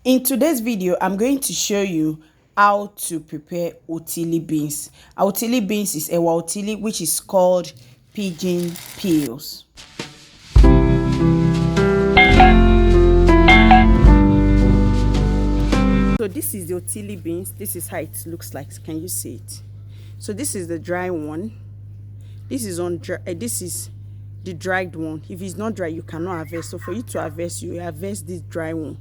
In today's video, I'm going to show you how to prepare otili beans. Otili beans is Ewa Otili, which is called pigeon peels. So this is the otili beans. This is how it looks like. Can you see it? So this is the dry one. This is this is the dried one. If it's not dry, you cannot harvest. So for you to harvest, you harvest this dry one.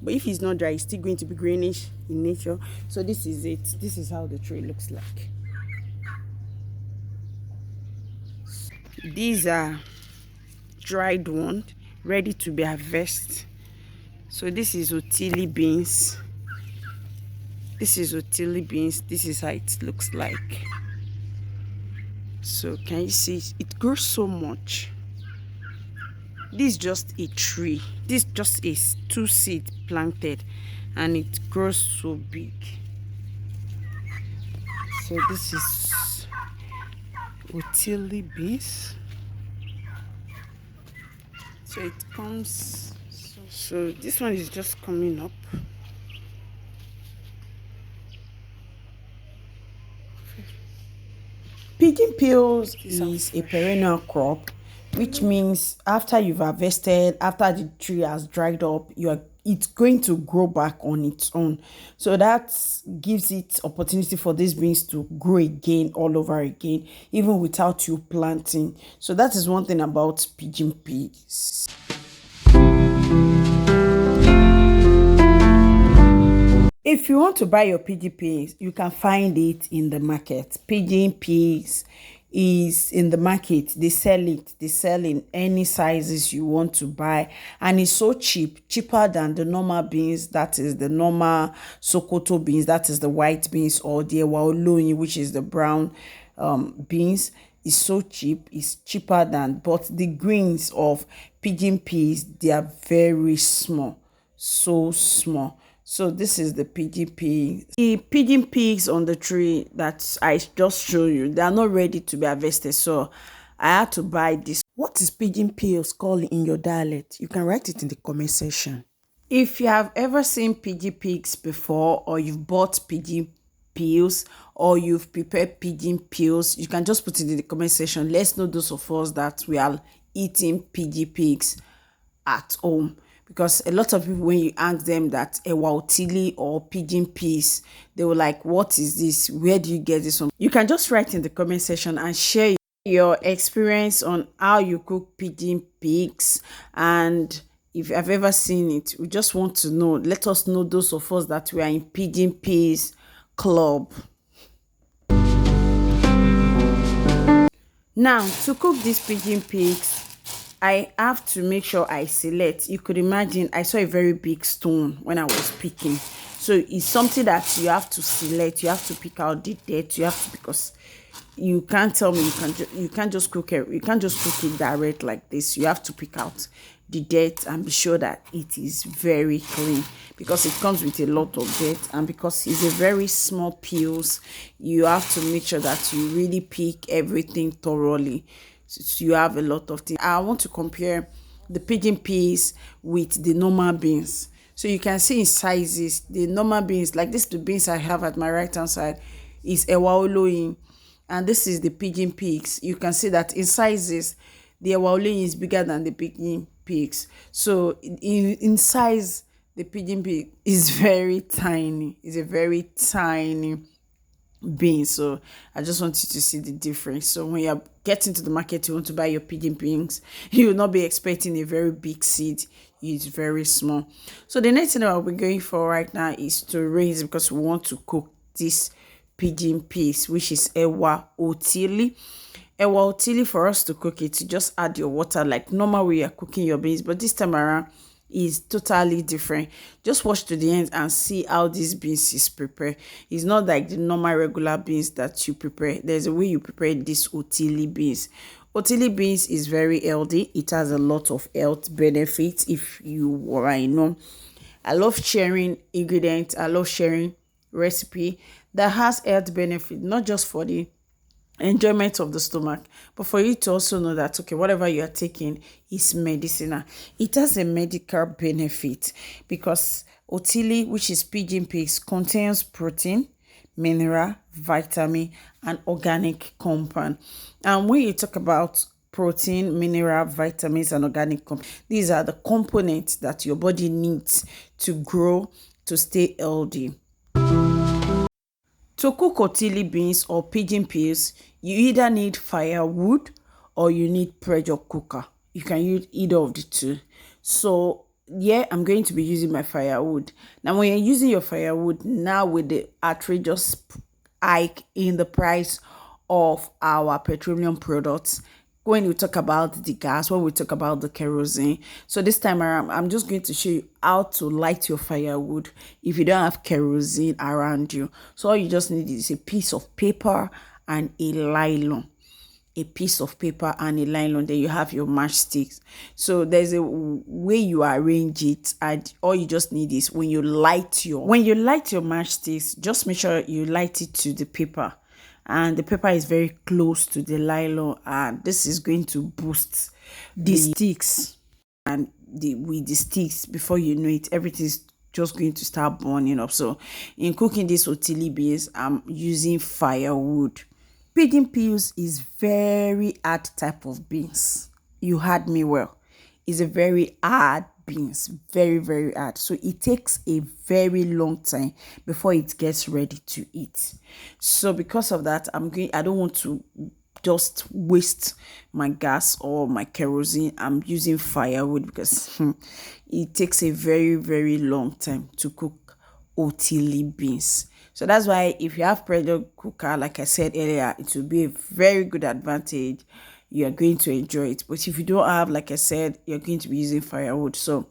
But if it's not dry, it's still going to be greenish in nature. So this is it. This is how the tree looks like. These are dried ones, ready to be harvested. So this is otili beans. This is otili beans. This is how it looks like. So can you see it grows so much? This is just a tree. This just is 2 seeds planted and it grows so big. So this is otili beans. So it comes, so this one is just coming up. Pigeon peas is a perennial crop, which means after you've harvested, after the tree has dried up, it's going to grow back on its own. So that gives it opportunity for these beans to grow again all over again, even without you planting. So that is one thing about pigeon peas. If you want to buy your pigeon peas, you can find it in the market. Pigeon peas is in the market. They sell it. They sell in any sizes you want to buy. And it's so cheap, cheaper than the normal beans. That is the normal Sokoto beans. That is the white beans, or the Ewa Otili, which is the brown beans. Is so cheap. It's cheaper than, but the greens of pigeon peas, they are very small. So small. So this is the pigeon pea. The pigeon peas on the tree that I just showed you, they are not ready to be harvested. So I had to buy this. What is pigeon peas called in your dialect? You can write it in the comment section. If you have ever seen pigeon peas before, or you've bought pigeon peas, or you've prepared pigeon peas, you can just put it in the comment section. Let's know those of us that we are eating pigeon peas at home. Because a lot of people, when you ask them that Ewa Otili or pigeon peas, they were like, what is this? Where do you get this from? You can just write in the comment section and share your experience on how you cook pigeon peas. And if you have ever seen it, we just want to know. Let us know, those of us that we are in pigeon peas club. Now, to cook these pigeon peas, I have to make sure I select. You could imagine I saw a very big stone when I was picking. So it's something that you have to select. You have to pick out the dirt. You have to, because you can't tell me you can't just cook it. You can't just cook it direct like this. You have to pick out the dirt and be sure that it is very clean, because it comes with a lot of dirt, and because it's a very small peels, you have to make sure that you really pick everything thoroughly. So you have a lot of things. I want to compare the pigeon peas with the normal beans. So you can see in sizes, the normal beans, like this, the beans I have at my right hand side is Ewa Otili, and this is the pigeon peas. You can see that in sizes, the Ewa Otili is bigger than the pigeon peas. So in size, the pigeon pea is very tiny. It's a very tiny beans. So I just want you to see the difference. So when you're getting to the market, you want to buy your pigeon peas, you will not be expecting a very big seed. It's very small. So the next thing that we're going for right now is to rinse, because we want to cook this pigeon peas, which is Ewa Otili. Ewa Otili, for us to cook it, you just add your water like normal way you're cooking your beans, but this time around is totally different. Just watch to the end and see how this beans is prepared. It's not like the normal regular beans that you prepare. There's a way you prepare this otili beans. Otili beans is very healthy. It has a lot of health benefits. If you already know, I love sharing ingredients. I love sharing recipe that has health benefit, not just for the enjoyment of the stomach, but for you to also know that, okay, whatever you are taking is medicinal. It has a medical benefit, because Otili, which is pigeon peas, contains protein, mineral, vitamin, and organic compound. And when you talk about protein, mineral, vitamins, and organic compound, these are the components that your body needs to grow, to stay healthy. To cook otili beans or pigeon peas, you either need firewood or you need pressure cooker. You can use either of the two. So yeah, I'm going to be using my firewood. Now, when you're using your firewood, now with the outrageous hike in the price of our petroleum products, when we talk about the gas, when we talk about the kerosene. So this time around, I'm just going to show you how to light your firewood if you don't have kerosene around you. So all you just need is a piece of paper and a nylon. A piece of paper and a nylon, then you have your matchsticks. So there's a way you arrange it, and all you just need is when you light your matchsticks, just make sure you light it to the paper, and the paper is very close to the nylon, and this is going to boost the sticks. And with the sticks, before you know it, everything's just going to start burning up. So in cooking this otili beans, I'm using firewood. Pigeon peas is very hard type of beans. You heard me well. It's a very hard beans, very, very hard. So it takes a very long time before it gets ready to eat. So because of that, I don't want to just waste my gas or my kerosene. I'm using firewood because it takes a very, very long time to cook otili beans. So that's why if you have pressure cooker, like I said earlier, it will be a very good advantage. You are going to enjoy it. But if you don't have, like I said, you're going to be using firewood. So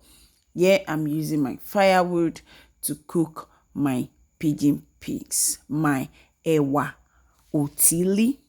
yeah, I'm using my firewood to cook my pigeon peas, my Ewa Otili.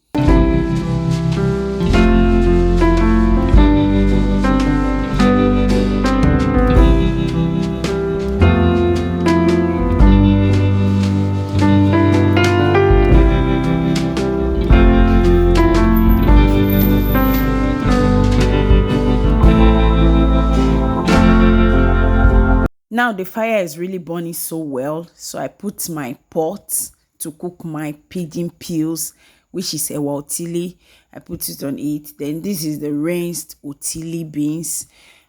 Now the fire is really burning so well, so I put my pot to cook my pigeon peas, which is Ewa Otili. I put it on it. Then this is the rinsed otili beans.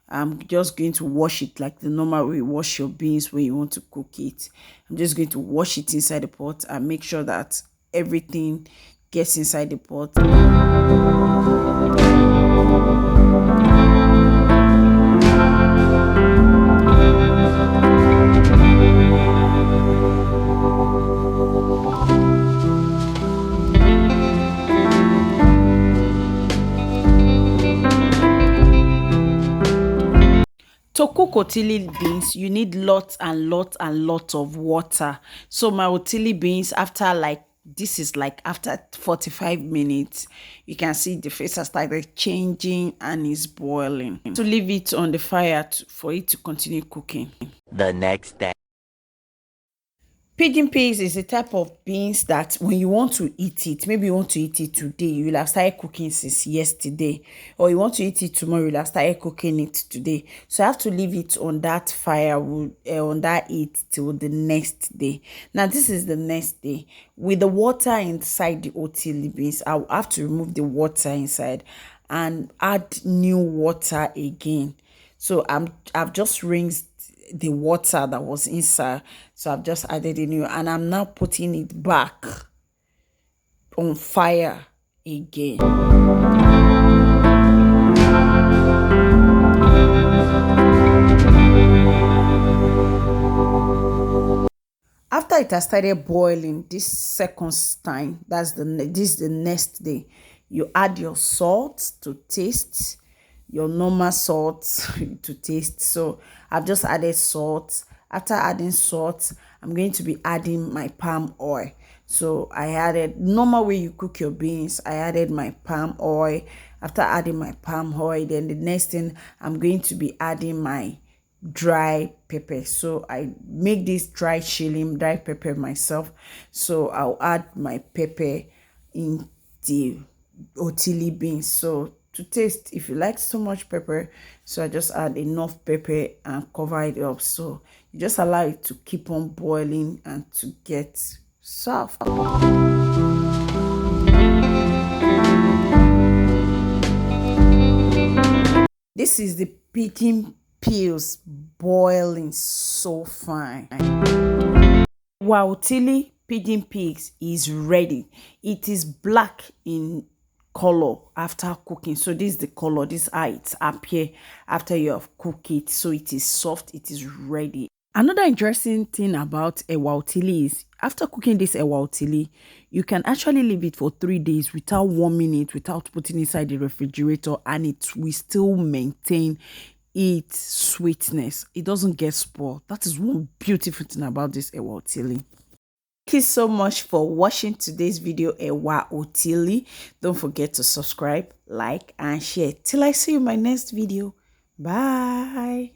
I'm just going to wash it like the normal way you wash your beans when you want to cook it. I'm just going to wash it inside the pot and make sure that everything gets inside the pot. To cook otili beans, you need lots and lots and lots of water. So my otili beans, this is like after 45 minutes, you can see the face has started changing and is boiling. To leave it on the fire for it to continue cooking. The next day. Pigeon peas is a type of beans that when you want to eat it, maybe you want to eat it today, you will have started cooking since yesterday. Or you want to eat it tomorrow, you will have started cooking it today. So I have to leave it on that firewood, on that heat till the next day. Now this is the next day. With the water inside the otili beans, I will have to remove the water inside and add new water again. So I've just rinsed the water that was inside, so I've just added a new, and I'm now putting it back on fire again. After it has started boiling this second time, this is the next day, you add your salt to taste, your normal salt to taste. So I've just added salt. After adding salt, I'm going to be adding my palm oil. So I added, normal way you cook your beans, I added my palm oil. After adding my palm oil, then the next thing, I'm going to be adding my dry pepper. So I make this dry pepper myself. So I'll add my pepper in the otili beans. So to taste, if you like so much pepper, so I just add enough pepper and cover it up. So You just allow it to keep on boiling and to get soft. This is the pigeon peas boiling so fine. Ewa Otili pigeon peas is ready. It is black in color after cooking. So this is the color. This is how it appear after you have cooked it. So it is soft. It is ready. Another interesting thing about Ewa Otili is after cooking this Ewa Otili, you can actually leave it for 3 days without warming it, without putting inside the refrigerator, and it will still maintain its sweetness. It doesn't get spoiled. That is one beautiful thing about this Ewa Otili. Thank you so much for watching today's video, Ewa Otili. Don't forget to subscribe, like, and share. Till I see you in my next video. Bye.